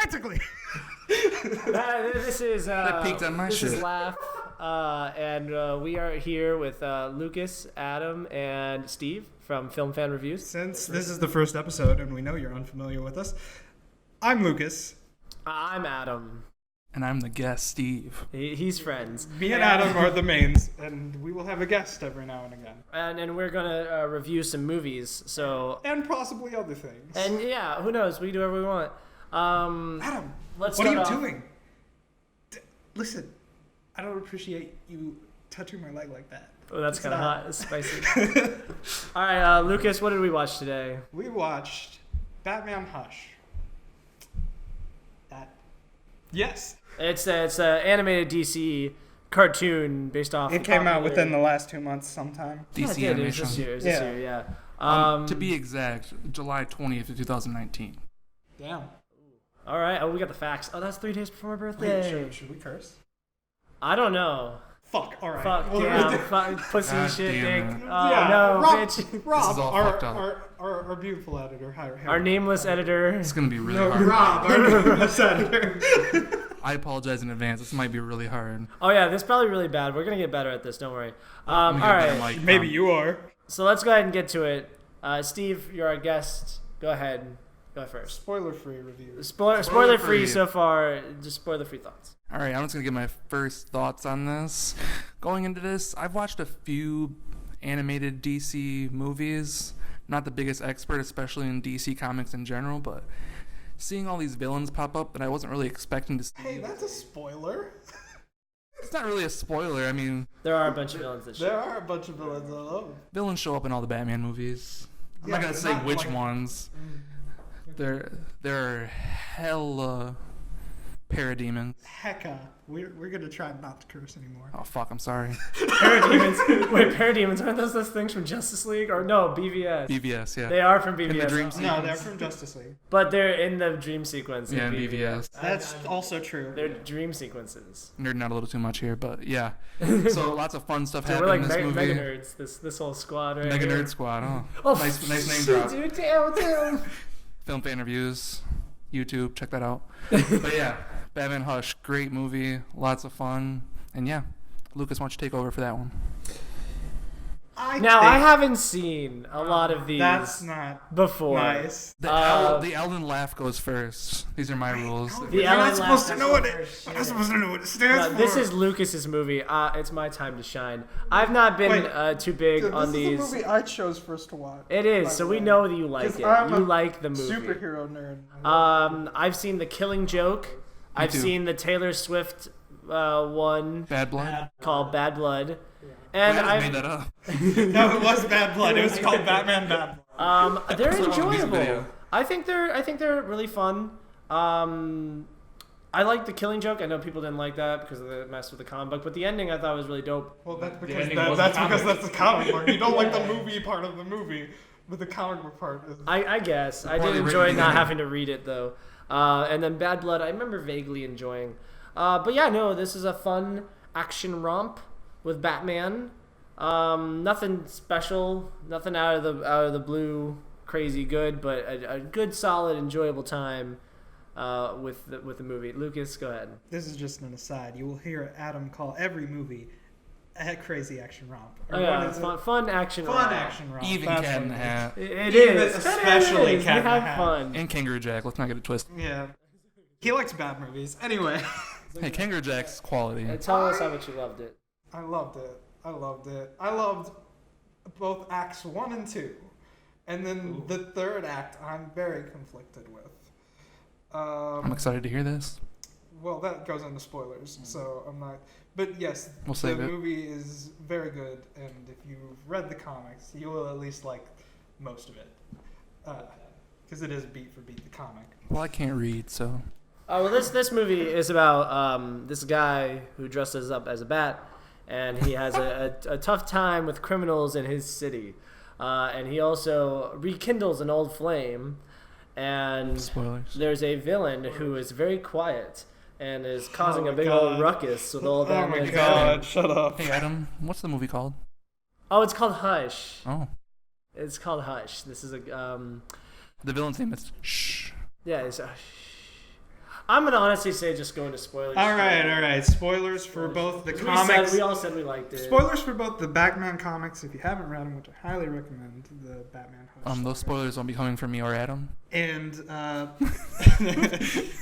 Practically. This is That peaked on my this shit. is LAF, and we are here with Lucas, Adam, and Steve from Film Fan Reviews. Since this is the first episode and we know you're unfamiliar with us, I'm Lucas. I'm Adam. And I'm the guest, Steve. He's friends. Me and Adam are the mains, and we will have a guest every now and again. And we're gonna review some movies. So And possibly other things. and yeah, who knows? We can do whatever we want. Adam, Let's what are you start off- doing? Listen, I don't appreciate you touching my leg like that. Oh, that's It's kind of not. hot. It's spicy. All right, Lucas, what did we watch today? We watched Batman Hush. Yes. It's a animated DC cartoon based off. It came out within the last 2 months sometime. DC Yeah, it was animation. this year. It's Yeah. this year, yeah. To be exact, July 20th of 2019. Damn. All right. Oh, we got the facts. Oh, that's 3 days before my birthday. Wait, should we curse? I don't know. Fuck, alright. Fuck Well, yeah, fuck, pussy God shit, damn dick. it. Oh yeah, no, Rob, bitch. Rob, This is all fucked up. our beautiful editor. Our nameless editor. It's going to be really No, hard. Rob, our nameless editor. I apologize in advance. This might be really hard. Oh yeah, this is probably really bad. We're gonna get better at this. Don't worry. All Let me get a better right. mic. Maybe you are. So let's go ahead and get to it. Steve, you're our guest. Go ahead. Go first. Spoiler-free review. Spoiler free free. so far. Just spoiler free thoughts. All right, I'm just going to give my first thoughts on this. Going into this, I've watched a few animated DC movies. Not the biggest expert, especially in DC comics in general, but seeing all these villains pop up that I wasn't really expecting to see. Hey, that's a spoiler. It's not really a spoiler. I mean, There are a bunch of villains that shit. There are a bunch of villains I love. villains show up in all the Batman movies. I'm Yeah, not going to but say not which like- ones. There are hella parademons. Hecka. We're gonna try not to curse anymore. Oh, fuck, I'm sorry. Parademons. Wait, parademons, aren't those things from Justice League? Or no, BVS. BVS, yeah. They are from BVS. In the dream No, sequence. they're from Justice League. But they're in the dream sequence. Yeah, in BVS. That's also true. They're dream sequences. Nerding out a little too much here, but yeah. So lots of fun stuff Dude, we're happened like in this mega movie. nerds. This whole squad right Mega here. Nerd Squad. Oh, nice name shit, drop. dude. Damn. Film Fan Reviews, YouTube, check that out. But yeah, Batman Hush, great movie, lots of fun, and yeah, Lucas, why don't you take over for that one? Now, I haven't seen a lot of these That's not before. nice. The Alden laugh goes first. These are my rules. The You're not Ellen supposed to Laugh know what does it. first, I'm yeah. not supposed to know what it stands No, for. this is Lucas's movie. It's my time to shine. I've not been Wait, too big Dude, on this these. is the movie I chose first to watch. It is, by so the we way. know that you like 'Cause it. I'm You a like the movie. Superhero nerd. I've seen The Killing Joke. I've too. seen the Taylor Swift one Bad Blood? called Bad Blood. I And just I made that up. No, it was Bad Blood. It was called Batman Bad Blood. they're That's what I want to do enjoyable. video. I think they're really fun. I like The Killing Joke. I know people didn't like that because of the mess with the comic book, but the ending I thought was really dope. Well, that's The because ending that's wasn't comic. because that's the comic book. You don't like the movie part of the movie, but the comic book part is. I guess I did Poorly enjoy written not ending. having to read it though. And then Bad Blood, I remember vaguely enjoying. But yeah, no, this is a fun action romp with Batman. Nothing special, nothing out of the blue, crazy good, but a good, solid, enjoyable time with the movie. Lucas, go ahead. This is just an aside. You will hear Adam call every movie a crazy action romp. Or Oh yeah, what it's is fun action. Fun romp. action romp. Even That's Cat in what the it is. Hat. It Even is, especially it is. Cat We in the have Hat. fun. And Kangaroo Jack, let's not get it twisted. Yeah. He likes bad movies. Anyway. Hey, Kangaroo Jack's quality. And tell us how much you loved it. I loved it. I loved both acts 1 and 2. And then the third act I'm very conflicted with. I'm excited to hear this. Well, that goes into spoilers, so I'm not. But yes, We'll the save it. movie is very good, and if you've read the comics, you will at least like most of it. Because it is beat for beat the comic. Well, I can't read, so. Oh well, this movie is about this guy who dresses up as a bat, and he has a tough time with criminals in his city, and he also rekindles an old flame, and Spoilers. there's a villain who is very quiet and is causing my a big God. old ruckus with all Oh that. my god, shut up. Hey, Adam, what's the movie called? Oh, it's called Hush. Oh. It's called Hush. This is a The villain's name is Shh. yeah. It's I'm gonna honestly say just go into spoilers. All right. Spoilers for both the comics. We all said we liked it. Spoilers for both the Batman comics, if you haven't read them, which I highly recommend. The Batman Hush. Those spoilers won't be coming from me or Adam. And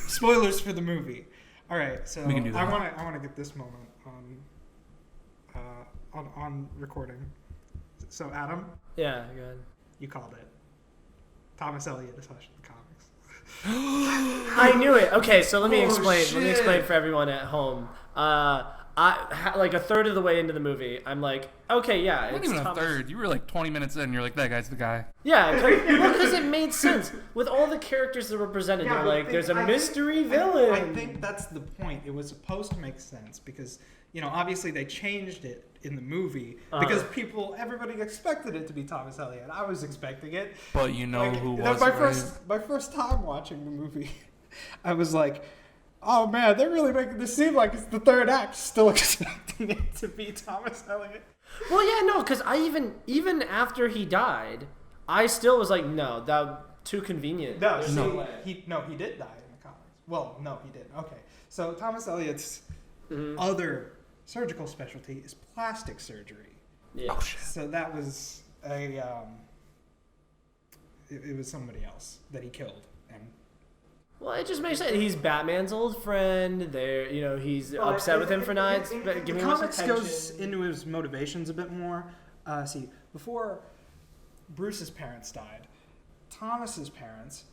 spoilers for the movie. All right, so We can do that. I want to get this moment on recording. So Adam, Yeah, go ahead. you called it. Thomas Elliot is Hush in the comics. I knew it. Okay, so let me Oh, explain. Let me shit. explain for everyone at home. Like a third of the way into the movie, I'm like, okay, yeah, Not it's even a Thomas. third. You were like 20 minutes in. You're like, that guy's the guy. Yeah, because it made sense with all the characters that were presented. Yeah, They're but like, there's a mystery I villain. think that's the point. It was supposed to make sense because, obviously they changed it in the movie because everybody expected it to be Thomas Elliot. I was expecting it. But you know who was my first time watching the movie, I was like, oh man, they're really making this seem like it's the third act. Still expecting it to be Thomas Elliot. Well, yeah, no, because I even after he died, I still was like, no, that too convenient. No, There's see, no way. he did die in the comics. Well, no, he didn't. Okay, so Thomas Elliot's other surgical specialty is plastic surgery. Yeah. Oh shit. So that was it was somebody else that he killed, and Well, it just makes sense. He's Batman's old friend. He's upset with him for not giving him his comics attention. goes into his motivations a bit more. Before Bruce's parents died, Thomas's parents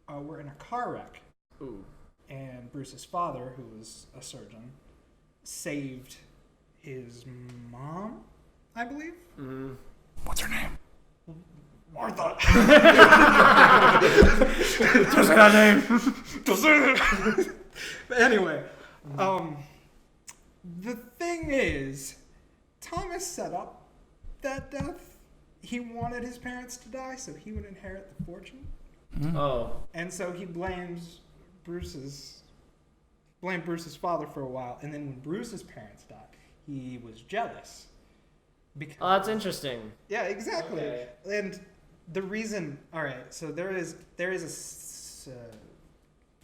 were in a car wreck. Ooh. And Bruce's father, who was a surgeon, saved his mom, I believe. Mm-hmm. What's her name? Martha. Doesn't got a name. But anyway, the thing is, Thomas set up that death. He wanted his parents to die so he would inherit the fortune. Oh. And so he blames Bruce's father for a while, and then when Bruce's parents died, he was jealous. Because, Oh, that's interesting. yeah, exactly. Okay. And the reason, all right, so there is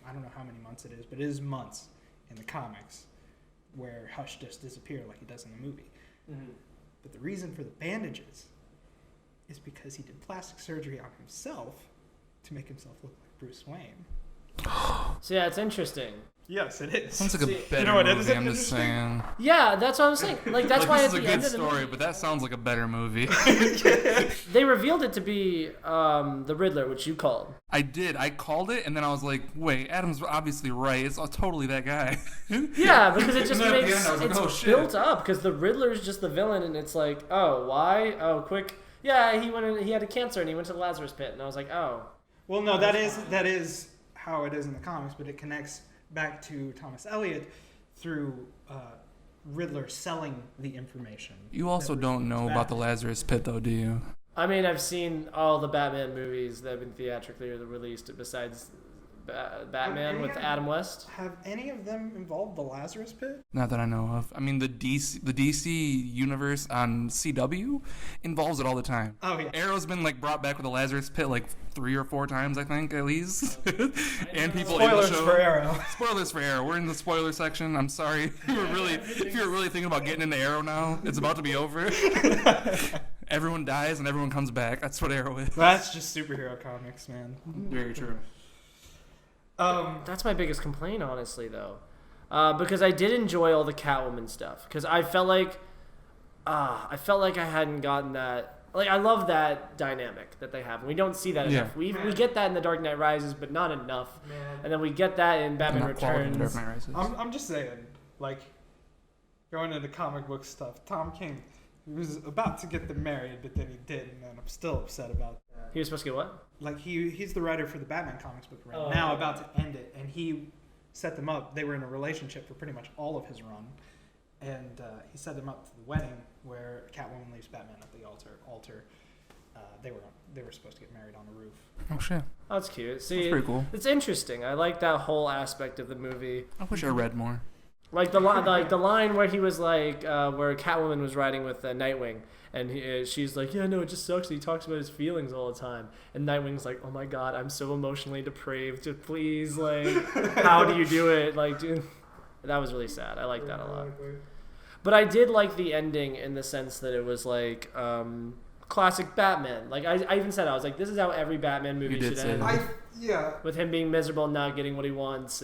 I don't know how many months it is, but it is months in the comics where Hush just disappeared like he does in the movie. Mm-hmm. But the reason for the bandages is because he did plastic surgery on himself to make himself look like Bruce Wayne. So yeah, it's interesting. Yes, it is. Sounds like a See, better you know what, movie. isn't I'm just interesting? saying. Yeah, that's what I'm saying. Like that's why this at is a the end good of the story, movie, but that sounds like a better movie. they revealed it to be the Riddler, which you called. I did. I called it, and then I was like, "Wait, Adam's obviously right. It's totally that guy." Yeah, because it just And then at the makes end, I was like, it's "Oh, shit." built up because the Riddler's just the villain, and it's like, oh, why? Oh, quick. Yeah, he had a cancer and he went to the Lazarus pit, and I was like, oh. Well, no, that is how it is in the comics, but it connects back to Thomas Elliot through Riddler selling the information. You also don't know about the Lazarus Pit, though, do you? I mean, I've seen all the Batman movies that have been theatrically released besides Batman with Adam West. Have any of them involved the Lazarus Pit? Not that I know of. I mean, the DC universe on CW involves it all the time. Oh, yeah. Arrow's been brought back with the Lazarus Pit 3 or 4 times, I think, at least. And people in the Spoilers show. for Arrow. Spoilers for Arrow. We're in the spoiler section. I'm sorry. If you were really thinking about getting into Arrow now, it's about to be over. Everyone dies and everyone comes back. That's what Arrow is. That's just superhero comics, man. Very true. That's my biggest complaint, honestly, though, because I did enjoy all the Catwoman stuff. Because I felt like I hadn't gotten that. Like, I love that dynamic that they have. We don't see that enough. We get that in The Dark Knight Rises, but not enough. Man. And then we get that in Batman Not quality in Returns. Dark Knight Rises. I'm just saying, going into comic book stuff, Tom King, he was about to get them married, but then he didn't, and I'm still upset about that. He was supposed to get what? He's the writer for the Batman comics book Oh, now, yeah. about to end it, and he set them up. They were in a relationship for pretty much all of his run, and he set them up to the wedding where Catwoman leaves Batman at the altar. They were supposed to get married on a roof. Oh, shit. Oh, that's cute. See, That's pretty cool. It's interesting. I like that whole aspect of the movie. I wish I read more. Like the line where he was like, where Catwoman was riding with Nightwing, and she's like, yeah, no, it just sucks that he talks about his feelings all the time. And Nightwing's like, oh my god, I'm so emotionally depraved. Just please, like, how do you do it? Like, dude, that was really sad. I like that a lot. But I did like the ending in the sense that it was like classic Batman. Like I even said, I was like, this is how every Batman movie should end. Yeah. With him being miserable and not getting what he wants,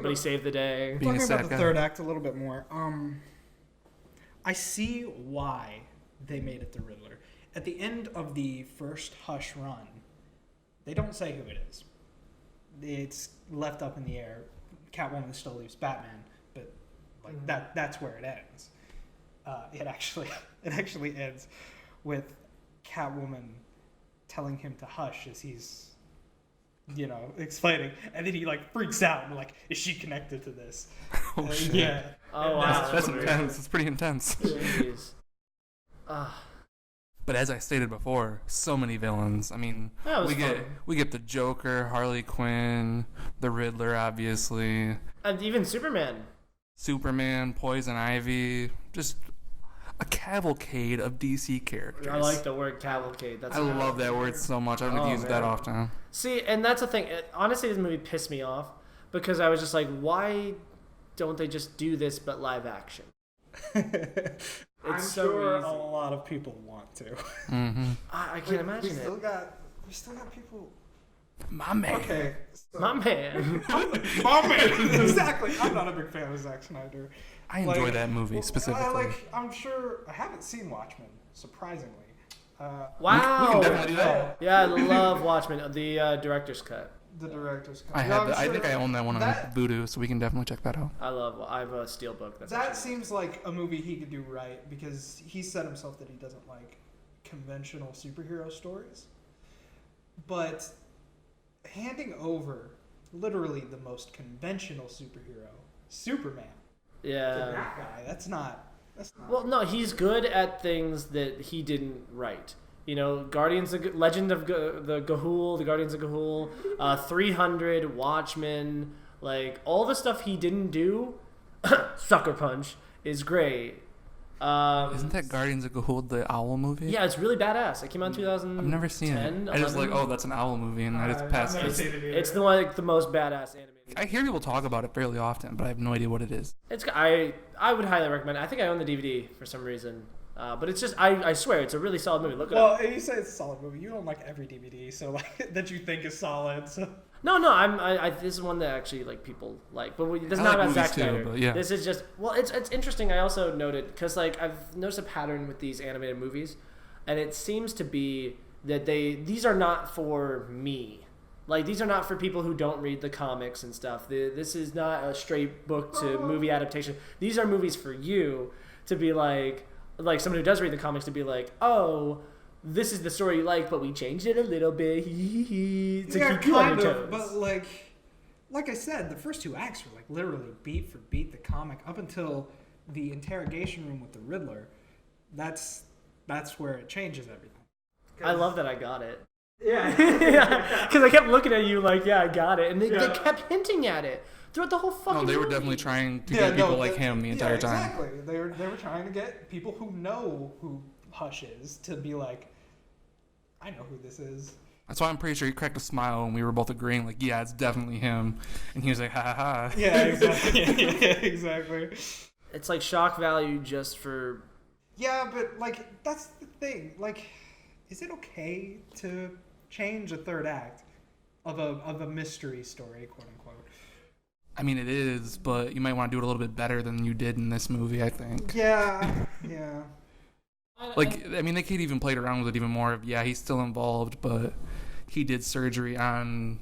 but he saved the day. Talking about the third act a little bit more. I see why they made it the Riddler. At the end of the first Hush run, they don't say who it is. It's left up in the air. Catwoman still leaves Batman, but like that's where it ends. It actually ends with Catwoman telling him to hush as he's explaining, and then he like freaks out and like, is she connected to this? Oh shit. Yeah. Oh wow. That's intense. It's pretty intense. Jeez. But as I stated before, so many villains. I mean, we get the Joker, Harley Quinn, the Riddler, obviously, and even Superman, Poison Ivy, just a cavalcade of DC characters. I like the word cavalcade. I love that word so much. I don't use that often. See, and that's the thing. Honestly, this movie pissed me off because I was just like, why don't they just do this but live action? I'm so sure easy. a lot of people want to. Mm-hmm. I can't imagine we it. We still got people. My man. Okay. So, My man. my man. Exactly. I'm not a big fan of Zack Snyder. I enjoy that movie specifically. I'm sure I haven't seen Watchmen, surprisingly. Wow. We can definitely do that. Yeah, I love Watchmen, the director's cut. The director's cut. I think I own that one on Vudu, so we can definitely check that out. I have a steelbook. That seems like a movie he could do right, because he said himself that he doesn't like conventional superhero stories. But handing over literally the most conventional superhero, Superman, to that guy, that's not. Well, no, he's good at things that he didn't write. Legend of the Ga'Hoole, the Guardians of Ga'Hoole, 300, Watchmen, like all the stuff he didn't do. Sucker Punch is great. Isn't that Guardians of Ga'Hoole, the owl movie? Yeah, it's really badass. It came out in 2010. I've never seen it. I just like, that's an owl movie, and I just passed it. It's the one, like, the most badass animated. I hear people talk about it fairly often, but I have no idea what it is. I would highly recommend it. I think I own the DVD for some reason. But it's just, I swear, it's a really solid movie. Look it up. Well, you say it's a solid movie. You don't like every DVD, so like that you think is solid. So. No, this is one that actually like people like, but this is not about Zack Snyder. But yeah. This is just, it's interesting. I also noted, because like I've noticed a pattern with these animated movies, and it seems to be that these are not for me. Like, these are not for people who don't read the comics and stuff. This is not a straight book to movie adaptation. These are movies for you to be like someone who does read the comics to be like, oh, this is the story you like, but we changed it a little bit to keep you on your toes. But like I said, the first two acts were like literally beat for beat the comic up until the interrogation room with the Riddler. That's where it changes everything. I love that I got it. Yeah. Because I kept looking at you like, yeah, I got it. And they kept hinting at it throughout the whole fucking they were movie. definitely trying to get people like him the entire time. Exactly. They were trying to get people who know who Hush is to be like, I know who this is. That's why I'm pretty sure he cracked a smile and we were both agreeing, like, yeah, it's definitely him. And he was like, ha ha ha. Yeah, exactly. Yeah, exactly. It's like shock value just for... Yeah, but, like, that's the thing. Like, is it okay to change a third act of a mystery story, quote unquote? I mean, it is, but you might want to do it a little bit better than you did in this movie, I think. Yeah. Like, I mean, they could even played around with it even more. Yeah, he's still involved, but he did surgery on...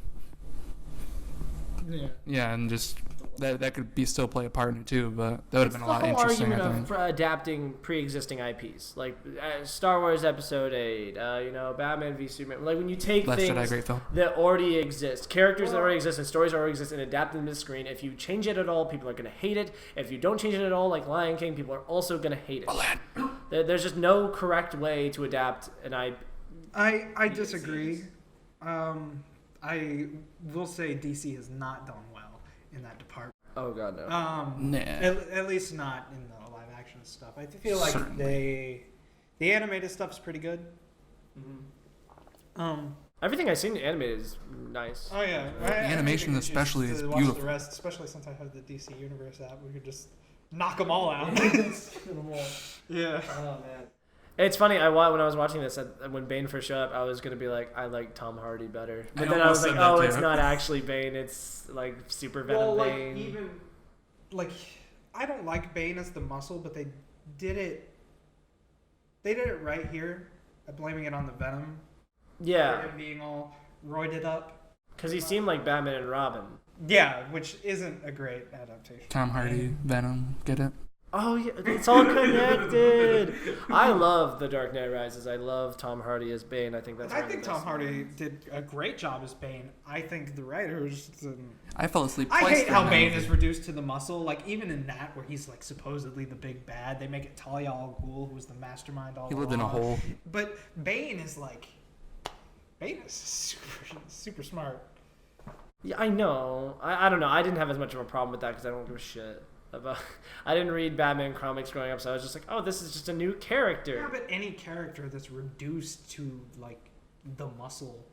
Yeah, and just... That could be still play a part in it too, but that would have been a lot interesting. The whole I argument think. of adapting pre-existing IPs, like Star Wars Episode 8, Batman v Superman. Like when you take Last things Jedi, great film. that already exist, characters that already exist, and stories that already exist, and adapt them to the screen. If you change it at all, people are going to hate it. If you don't change it at all, like Lion King, people are also going to hate it. There's just no correct way to adapt an IP. I disagree. I will say DC has not done well in that department. Oh god, no. Nah. At least not in the live action stuff. I feel like the animated stuff's pretty good. Everything I've seen animated is nice. Oh yeah, The animation especially is beautiful. Watch the rest, especially since I have the DC Universe app. We could just knock them all out. Yeah. Oh man. It's funny. When I was watching this, when Bane first showed up, I was gonna be like, I like Tom Hardy better, but then I was like, oh, it's not actually Bane. It's like Super Venom Bane. Even like, I don't like Bane as the Muscle, but they did it. They did it right here, blaming it on the Venom. Yeah. Him being all roided up. Because he seemed like Batman and Robin. Yeah, which isn't a great adaptation. Tom Hardy, Venom, get it? Oh yeah, it's all connected. I love The Dark Knight Rises. I love Tom Hardy as Bane. I think I think Tom Hardy did a great job as Bane. I think the writers. I fell asleep I twice. hate how Bane is reduced to the Muscle. Like even in that, where he's like supposedly the big bad, they make it Talia al Ghul, who was the mastermind all along. He lived in a hole. But Bane is super smart. Yeah, I know. I don't know. I didn't have as much of a problem with that because I don't give a shit about. I didn't read Batman comics growing up, so I was just like, oh, this is just a new character. Yeah, but any character that's reduced to like the Muscle,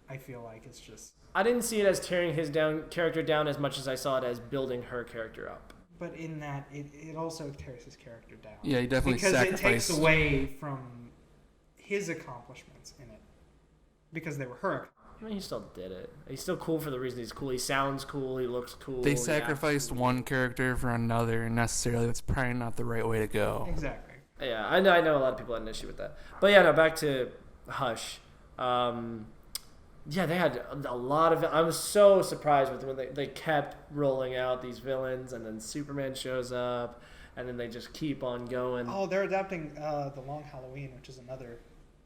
I feel like it's just. I didn't see it as tearing his character down as much as I saw it as building her character up. But in that, it also tears his character down. Yeah, he definitely because sacrificed. It takes away from his accomplishments in it because they were her. I mean, he still did it. He's still cool for the reason he's cool. He sounds cool. He looks cool. They sacrificed one character for another, and necessarily that's probably not the right way to go. Exactly. Yeah, I know a lot of people had an issue with that. But yeah, no, back to Hush. Yeah, they had a lot of. I was so surprised with when they kept rolling out these villains, and then Superman shows up, and then they just keep on going. Oh, they're adapting The Long Halloween, which is another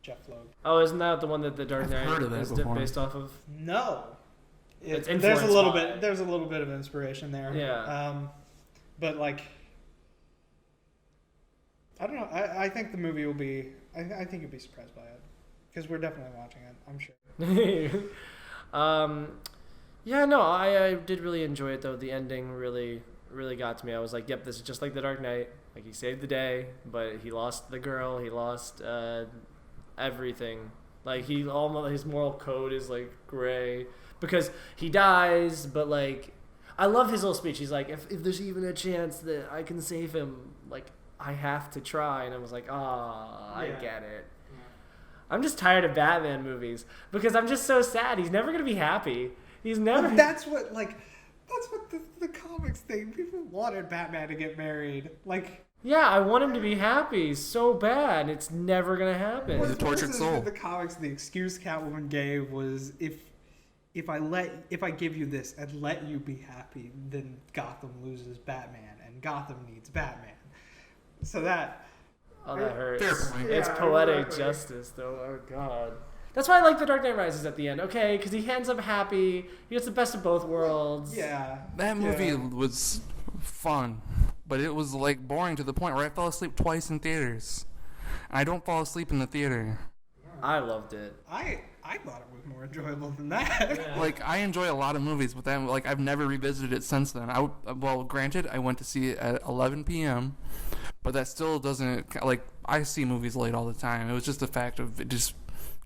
Jeff Loeb. Oh, isn't that the one that the Dark Knight is based off of? No, It's there's a little by... bit. There's a little bit of inspiration there. Yeah. But like, I don't know. I think the movie will be. I think you'll be surprised by it because we're definitely watching it. I'm sure. Yeah, no, I did really enjoy it though. The ending really got to me. I was like, yep, this is just like the Dark Knight. Like he saved the day, but he lost the girl. He lost everything. Like his moral code is like gray because he dies, but like I love his little speech. He's like, if there's even a chance that I can save him, like I have to try. And I was like, I get it. Yeah. I'm just tired of Batman movies because I'm just so sad. He's never gonna be happy. He's never. Well, that's what the comics thing. People wanted Batman to get married. Like. Yeah, I want him to be happy so bad. It's never gonna happen. He's a tortured soul. In the comics, the excuse Catwoman gave was if I give you this and let you be happy, then Gotham loses Batman, and Gotham needs Batman. So that. Oh, that hurts. Fair point. It's poetic justice, though. Oh God. That's why I like The Dark Knight Rises at the end. Okay, because he ends up happy. He gets the best of both worlds. Yeah. That movie was fun. But it was like boring to the point where I fell asleep twice in theaters. I don't fall asleep in the theater. I loved it. I thought it was more enjoyable than that. Yeah. Like I enjoy a lot of movies, but then like I've never revisited it since then. Well, granted, I went to see it at 11 p.m., but that still doesn't like I see movies late all the time. It was just the fact of it just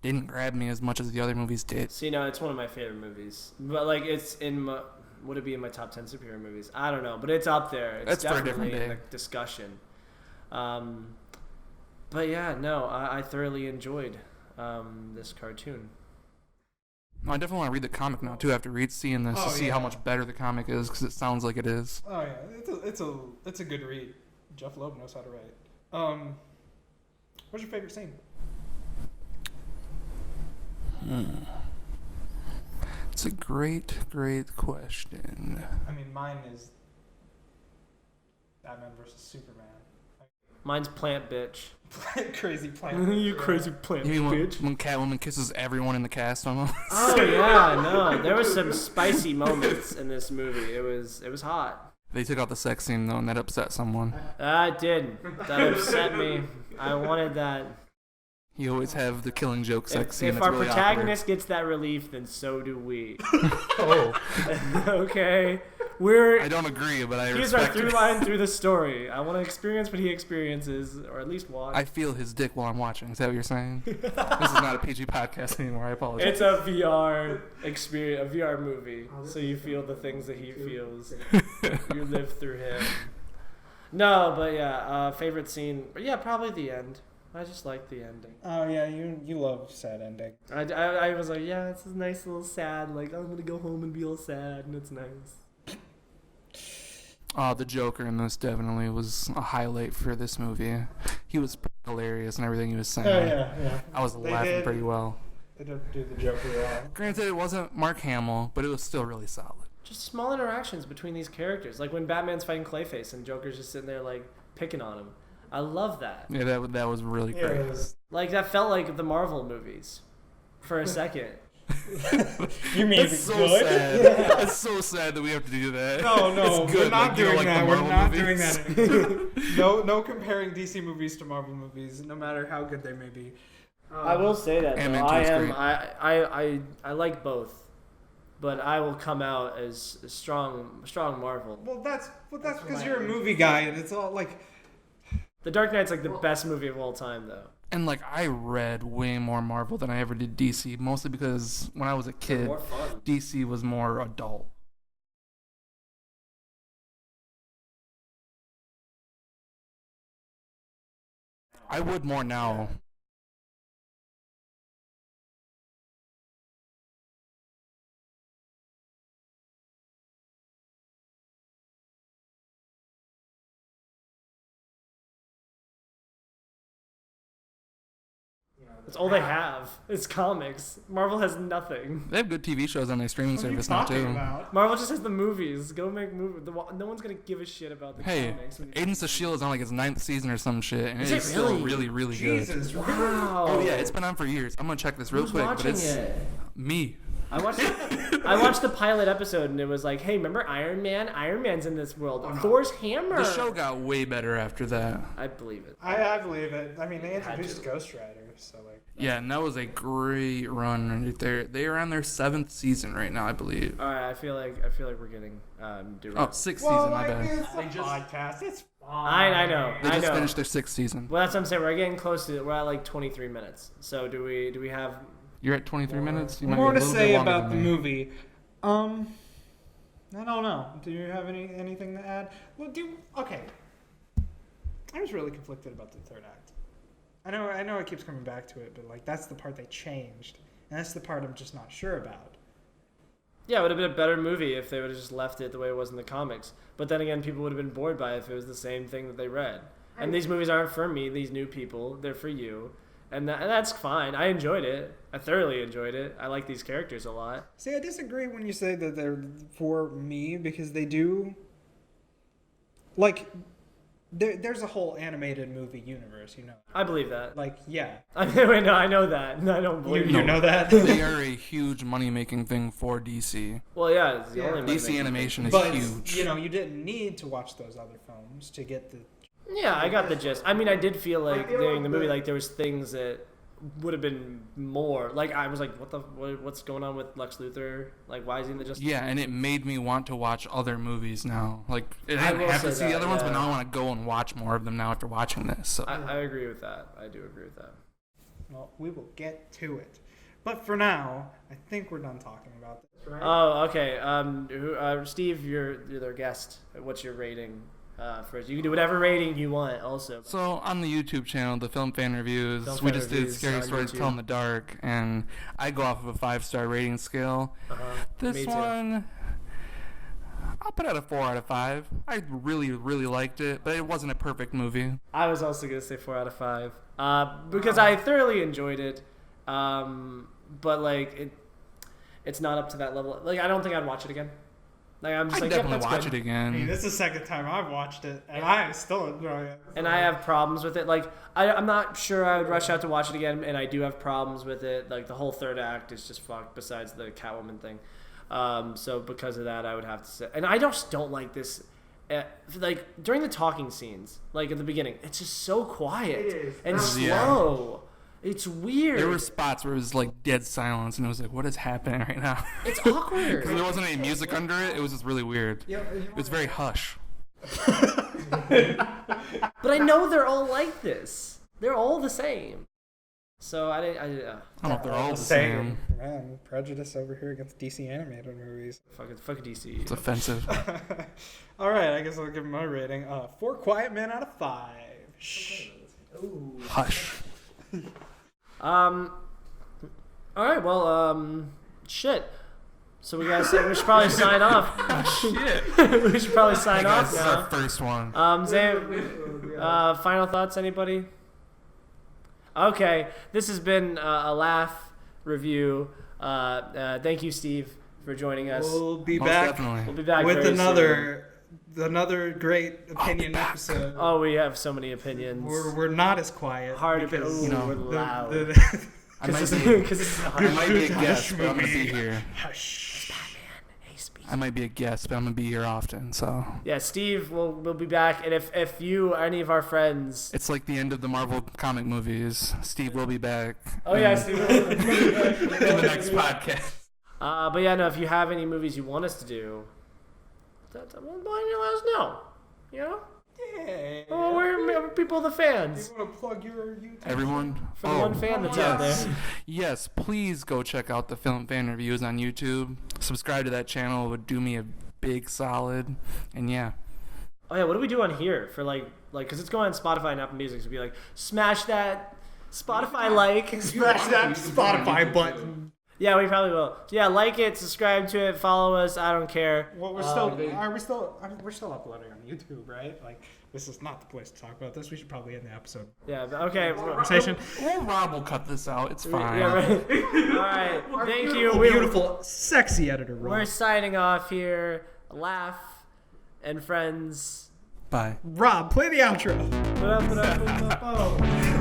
didn't grab me as much as the other movies did. See, no, it's one of my favorite movies, but like it's in my. Would it be in my top 10 superhero movies? I don't know, but it's up there. It's definitely in the discussion. But yeah, no, I thoroughly enjoyed this cartoon. I definitely want to read the comic now too after seeing this to see how much better the comic is because it sounds like it is. Oh yeah, it's a good read. Jeff Loeb knows how to write. What's your favorite scene? It's a great question. I mean, mine is Batman versus Superman. Mine's Plant Bitch. Crazy plant. You crazy plant bitch. When Catwoman kisses everyone in the cast almost. Oh yeah, no. There was some spicy moments in this movie. It was hot. They took out the sex scene though, and that upset someone. It did. That upset me. I wanted that. You always have the killing joke sex scene. If our really protagonist gets that relief, then so do we. Oh. Okay. I don't agree, but I He's our respect through it. line through the story. I want to experience what he experiences, or at least watch. I feel his dick while I'm watching. Is that what you're saying? This is not a PG podcast anymore. I apologize. It's a VR experience, a VR movie, so you feel the things that he feels. You live through him. No, but yeah, favorite scene. Yeah, probably the end. I just like the ending. Oh yeah, you love sad ending. I was like, yeah, it's a nice little sad. Like, I'm gonna go home and be all sad, and it's nice. The Joker in this definitely was a highlight for this movie. He was hilarious and everything he was saying. Oh yeah. I was laughing pretty well. They don't do the Joker well. Granted, it wasn't Mark Hamill, but it was still really solid. Just small interactions between these characters, like when Batman's fighting Clayface and Joker's just sitting there like picking on him. I love that. Yeah, that was really Yeah, great. it was- Like that felt like the Marvel movies, for a second. You mean It's so good? sad. It's so sad that we have to do that. No, It's good. we're not like, you know, doing like that. the We're Marvel not movies. doing that. No comparing DC movies to Marvel movies, no matter how good they may be. I will say that Ant-Man though, 2 is I great. like both, but I will come out as a strong Marvel. Well, that's That's because my you're a reason. movie guy, and it's all like. The Dark Knight's like the best movie of all time, though. And like I read way more Marvel than I ever did DC, mostly because when I was a They're kid, more fun. DC was more adult. I would more now. It's all they have. It's comics. Marvel has nothing. They have good TV shows on their streaming What are you service now talking too. about? Marvel just has the movies. Go make movies. No one's gonna give a shit about the Hey, comics. Agents of S.H.I.E.L.D. is on like its 9th season or some shit, and Is it it is still really? really, really good. Jesus, Wow. Oh yeah, it's been on for years. I'm gonna check this real Who's quick, but watching it's it? me. I watched the pilot episode and it was like, hey, remember Iron Man? Iron Man's in this world. Thor's hammer. The show got way better after that. I believe it. I believe it. I mean, they Had introduced to. Ghost Rider, so like. Yeah, and that was a great run right there. They are on their 7th season right now, I believe. All right, I feel like we're getting Oh, direct. 6th season, my bad. It's a podcast. It's I know. They I just know. finished their 6th season. Well, that's what I'm saying. We're getting close to it. We're at like 23 minutes. So do we have? You're at 23 minutes? You might more be a to little say bit longer about the than me. movie. I don't know. Do you have anything to add? Well, okay. I was really conflicted about the third act. I know it keeps coming back to it, but like that's the part they changed, and that's the part I'm just not sure about. Yeah, it would have been a better movie if they would have just left it the way it was in the comics. But then again, people would have been bored by it if it was the same thing that they read. And these movies aren't for me. These new people, they're for you. And that's fine. I enjoyed it. I thoroughly enjoyed it. I like these characters a lot. See, I disagree when you say that they're for me because they do. Like, there's a whole animated movie universe, you know. I believe that. Like, yeah, I mean, no, I know that. I don't believe you know that. They are a huge money-making thing for DC. Well, yeah, it's the Yeah. only DC money-making animation is But huge. you know, you didn't need to watch those other films to get the. thing. Yeah, I got the gist. I mean, I did feel like I feel during like the movie, the- like there was things that would have been more. Like I was like, what's going on with Lex Luthor? Like, why is he in the Justice? Yeah, and it made me want to watch other movies now. Like, I I didn't will have to say see the that, other ones, but yeah. now I want to go and watch more of them now after watching this. So. I agree with that. I do agree with that. Well, we will get to it, but for now, I think we're done talking about this, right? Oh, okay. Steve, you're their guest. What's your rating? First, you can do whatever rating you want. Also, So on the YouTube channel, the Film Fan Reviews, Film we Fan just Reviews did Scary on Stories YouTube. Tell in the Dark, and I go off of a 5-star rating scale. me This too. one, I'll put it at a 4 out of 5. I really, really liked it, but it wasn't a perfect movie. I was also gonna say 4 out of 5 because I thoroughly enjoyed it, but like it's not up to that level. Like I don't think I'd watch it again. Like I'm just I'd like definitely yep, that's watch good. it I again. mean, this is the second time I've watched it, and I still enjoy it. And I have problems with it. Like I'm not sure I would rush out to watch it again, and I do have problems with it. Like the whole third act is just fucked. Besides the Catwoman thing, so because of that, I would have to say. And I just don't like this. Like during the talking scenes, like at the beginning, it's just so quiet It is. and Yeah. slow. It's weird. There were spots where it was like dead silence, and it was like, what is happening right now? It's awkward. Because there wasn't any music under it. It was just really weird. Yeah, It was very hush. But I know they're all like this. They're all the same. So I didn't. I don't know if they're all the same. Man, prejudice over here against DC animated movies. Fuck DC. It's offensive. All right, I guess I'll give my rating. 4 quiet men out of 5. Shh. Hush. All right. Well. Shit. So we should probably sign off. Shit. We should probably sign Hey guys, off this is now. our first one. Zay, final thoughts, anybody? Okay, this has been a LAF review. Thank you, Steve, for joining us. We'll be Most back definitely. We'll be back with very another great opinion episode. soon. Oh, we have so many opinions. We're not as quiet. Hard to because, you know, we're loud. I might Because be, it's not. I might be a guest, but I'm gonna be here. Hush. Hey, speak. I might be a guest, but I'm gonna be here often. So Yeah, Steve will be back, and if you or any of our friends. it's like the end of the Marvel comic movies. Steve will be back. Oh yeah, Steve. In the next podcast. But yeah, no. If you have any movies you want us to do, let us know. You know. Yeah. Oh, we're people, the fans. You want to plug your YouTube? Everyone. For the one fan that's out yes. there. Yes, please go check out the Film Fan Reviews on YouTube. Subscribe to that channel. It would do me a big solid. And yeah. Oh yeah, what do we do on here for like because it's going on Spotify and Apple Music? So be like, smash that Spotify Smash that Spotify button. Yeah, we probably will. So yeah, like it, subscribe to it, follow us. I don't care. Well, we're still uploading on YouTube, right? Like, this is not the place to talk about this. We should probably end the episode. Yeah. Okay. Conversation. Well, Rob will cut this out. It's fine. Yeah. Right. All right. Thank you. Beautiful, sexy editor. We're signing off here. LAF and friends. Bye. Rob, play the outro. Ba-da-ba-da-ba-ba-ba.